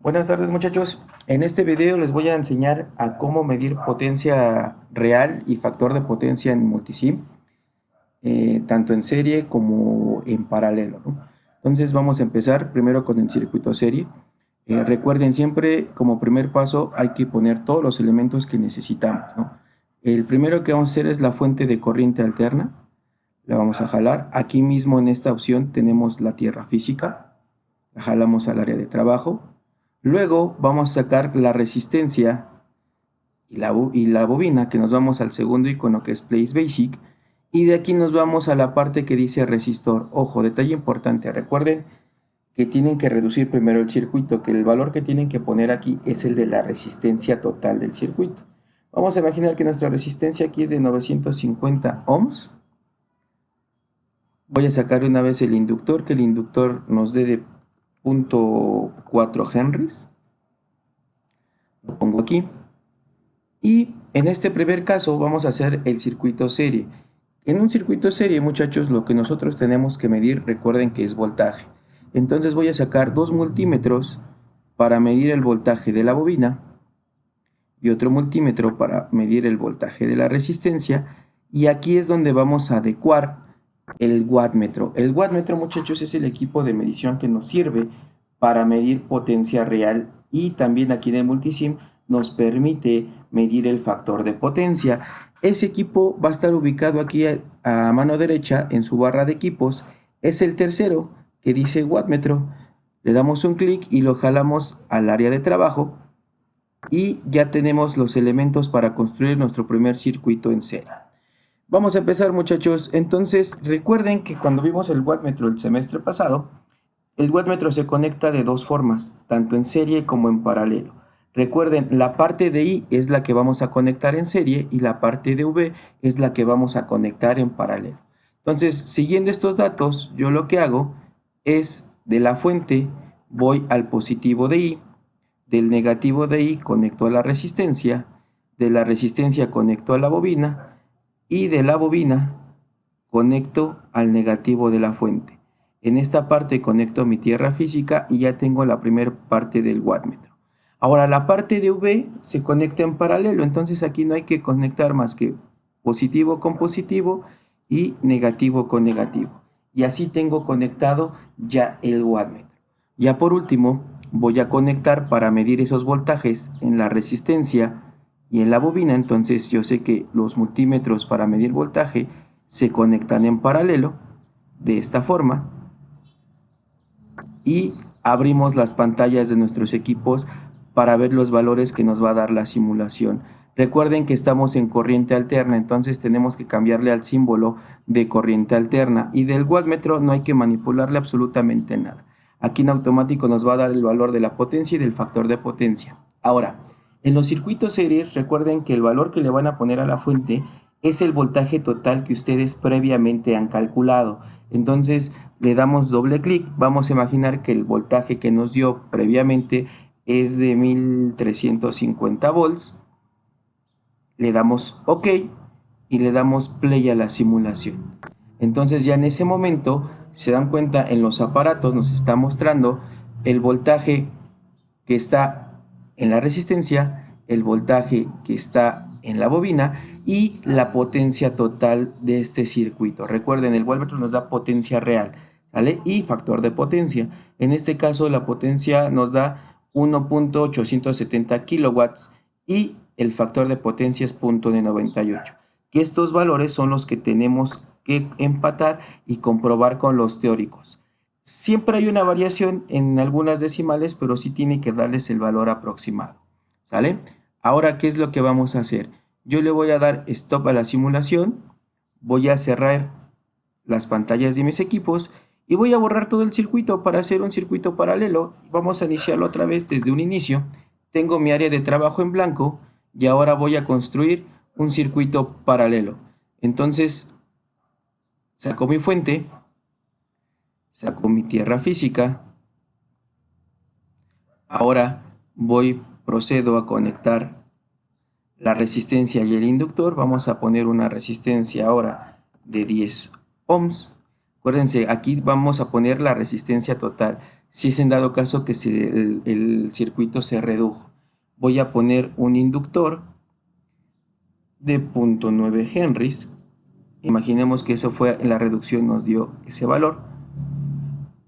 Buenas tardes muchachos, en este video les voy a enseñar a cómo medir potencia real y factor de potencia en multisim, tanto en serie como en paralelo, ¿no? Entonces vamos a empezar primero con el circuito serie. Recuerden siempre como primer paso hay que poner todos los elementos que necesitamos, ¿no? El primero que vamos a hacer es la fuente de corriente alterna, la vamos a jalar. Aquí mismo en esta opción tenemos la tierra física, la jalamos al área de trabajo. Luego vamos a sacar la resistencia y la bobina, que nos vamos al segundo icono que es Place Basic, y de aquí nos vamos a la parte que dice resistor. Ojo, detalle importante, recuerden que tienen que reducir primero el circuito, que el valor que tienen que poner aquí es el de la resistencia total del circuito. Vamos a imaginar que nuestra resistencia aquí es de 950 ohms. Voy a sacar una vez el inductor, que el inductor nos dé de 0.4 henries. Lo pongo aquí. Y en este primer caso vamos a hacer el circuito serie. En un circuito serie, muchachos, lo que nosotros tenemos que medir, recuerden que es voltaje. Entonces voy a sacar dos multímetros para medir el voltaje de la bobina y otro multímetro para medir el voltaje de la resistencia. Y aquí es donde vamos a adecuar el wattmetro. El wattmetro, muchachos, es el equipo de medición que nos sirve para medir potencia real, y también aquí en el multisim nos permite medir el factor de potencia. Ese equipo va a estar ubicado aquí a mano derecha en su barra de equipos. Es el tercero que dice wattmetro. Le damos un clic y lo jalamos al área de trabajo y ya tenemos los elementos para construir nuestro primer circuito en serie. Vamos a empezar, muchachos. Entonces recuerden que cuando vimos el wattmetro el semestre pasado, el wattmetro se conecta de dos formas, tanto en serie como en paralelo. Recuerden, la parte de I es la que vamos a conectar en serie y la parte de V es la que vamos a conectar en paralelo. Entonces, siguiendo estos datos, yo lo que hago es de la fuente voy al positivo de I, del negativo de I conecto a la resistencia, de la resistencia conecto a la bobina y de la bobina conecto al negativo de la fuente. En esta parte conecto mi tierra física y ya tengo la primera parte del wattmetro. Ahora la parte de V se conecta en paralelo, entonces aquí no hay que conectar más que positivo con positivo y negativo con negativo. Y así tengo conectado ya el wattmetro. Ya por último voy a conectar para medir esos voltajes en la resistencia y en la bobina. Entonces yo sé que los multímetros para medir voltaje se conectan en paralelo de esta forma y abrimos las pantallas de nuestros equipos para ver los valores que nos va a dar la simulación. Recuerden que estamos en corriente alterna, entonces tenemos que cambiarle al símbolo de corriente alterna, y del wattmetro no hay que manipularle absolutamente nada. Aquí en automático nos va a dar el valor de la potencia y del factor de potencia. Ahora, en los circuitos series, recuerden que el valor que le van a poner a la fuente es el voltaje total que ustedes previamente han calculado. Entonces le damos doble clic. Vamos a imaginar que el voltaje que nos dio previamente es de 1350 volts. Le damos OK y le damos play a la simulación. Entonces ya en ese momento se dan cuenta, en los aparatos nos está mostrando el voltaje que está en la resistencia, el voltaje que está en la bobina y la potencia total de este circuito. Recuerden, el wattmetro nos da potencia real, ¿vale? Y factor de potencia. En este caso la potencia nos da 1.870 kilowatts y el factor de potencia es 0.98. Que estos valores son los que tenemos que empatar y comprobar con los teóricos. Siempre hay una variación en algunas decimales, pero sí tiene que darles el valor aproximado, ¿sale? Ahora, ¿qué es lo que vamos a hacer? Yo le voy a dar stop a la simulación, voy a cerrar las pantallas de mis equipos y voy a borrar todo el circuito para hacer un circuito paralelo. Vamos a iniciarlo otra vez desde un inicio. Tengo mi área de trabajo en blanco y ahora voy a construir un circuito paralelo. Entonces, saco mi fuente, saco mi tierra física. Ahora procedo a conectar la resistencia y el inductor. Vamos a poner una resistencia ahora de 10 ohms. Acuérdense, aquí vamos a poner la resistencia total. si es en dado caso que el circuito se redujo. Voy a poner un inductor de 0.9 henrys. Imaginemos que eso fue la reducción, nos dio ese valor.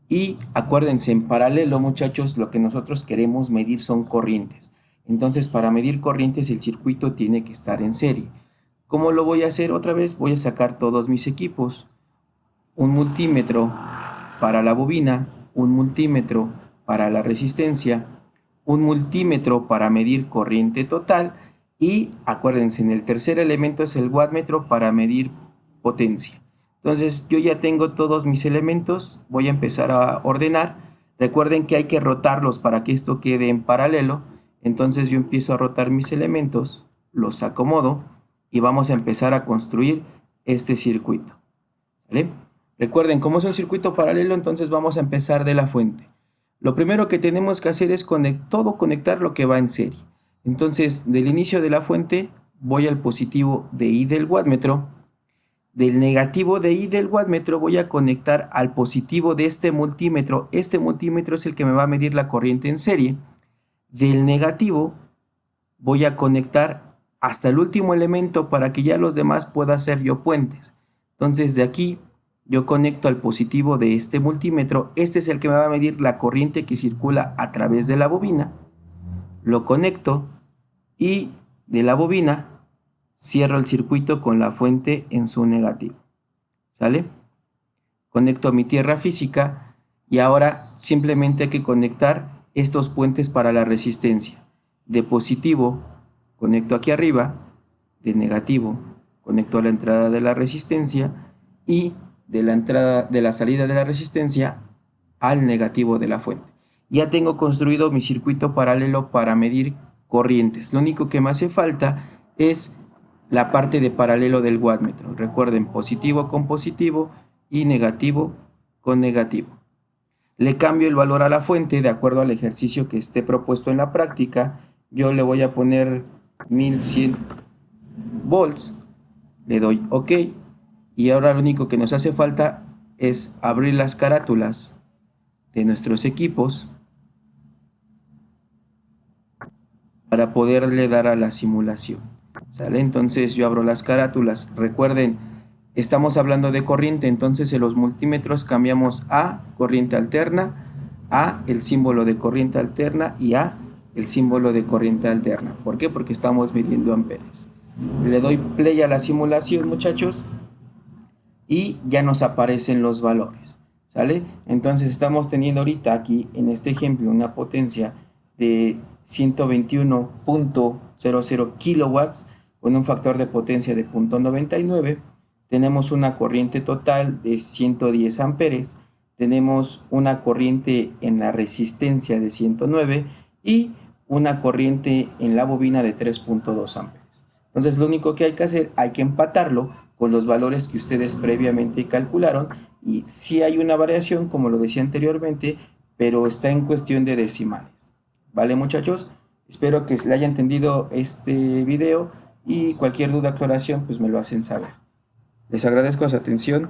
Y acuérdense, en paralelo, muchachos, lo que nosotros queremos medir son corrientes. Entonces, para medir corrientes, el circuito tiene que estar en serie. ¿Cómo lo voy a hacer? Otra vez voy a sacar todos mis equipos. Un multímetro para la bobina, un multímetro para la resistencia, un multímetro para medir corriente total y acuérdense, en el tercer elemento es el wattmetro para medir potencia. Entonces yo ya tengo todos mis elementos, voy a empezar a ordenar. Recuerden que hay que rotarlos para que esto quede en paralelo. Entonces yo empiezo a rotar mis elementos, los acomodo y vamos a empezar a construir este circuito. ¿Vale? Recuerden, como es un circuito paralelo, entonces vamos a empezar de la fuente. Lo primero que tenemos que hacer es conectar lo que va en serie. Entonces, del inicio de la fuente, voy al positivo de I del wattmetro. Del negativo de I del wattmetro voy a conectar al positivo de este multímetro. Este multímetro es el que me va a medir la corriente en serie. Del negativo voy a conectar hasta el último elemento para que ya los demás pueda hacer yo puentes. Entonces, de aquí yo conecto al positivo de este multímetro. Este es el que me va a medir la corriente que circula a través de la bobina. Lo conecto y de la bobina cierro el circuito con la fuente en su negativo. ¿Sale? Conecto a mi tierra física y ahora simplemente hay que conectar estos puentes para la resistencia. De positivo conecto aquí arriba, de negativo conecto a la entrada de la resistencia y de la salida de la resistencia al negativo de la fuente. Ya tengo construido mi circuito paralelo para medir corrientes. Lo único que me hace falta es la parte de paralelo del wattmetro. Recuerden, positivo con positivo y negativo con negativo. Le cambio el valor a la fuente de acuerdo al ejercicio que esté propuesto en la práctica. Yo le voy a poner 1100 volts. Le doy OK. Y ahora lo único que nos hace falta es abrir las carátulas de nuestros equipos para poderle dar a la simulación. ¿Sale? Entonces yo abro las carátulas. Recuerden, estamos hablando de corriente, entonces en los multímetros cambiamos a corriente alterna, a el símbolo de corriente alterna y a el símbolo de corriente alterna. ¿Por qué? Porque estamos midiendo amperes. Le doy play a la simulación, muchachos, y ya nos aparecen los valores. ¿Sale? Entonces estamos teniendo ahorita aquí en este ejemplo una potencia de 121.00 kilowatts con un factor de potencia de 0.99. Tenemos una corriente total de 110 amperes. Tenemos una corriente en la resistencia de 109 y una corriente en la bobina de 3.2 amperes. Entonces lo único que hay que hacer, hay que empatarlo con los valores que ustedes previamente calcularon y sí hay una variación, como lo decía anteriormente, pero está en cuestión de decimales. ¿Vale, muchachos? Espero que les haya entendido este video y cualquier duda o aclaración pues me lo hacen saber. Les agradezco su atención.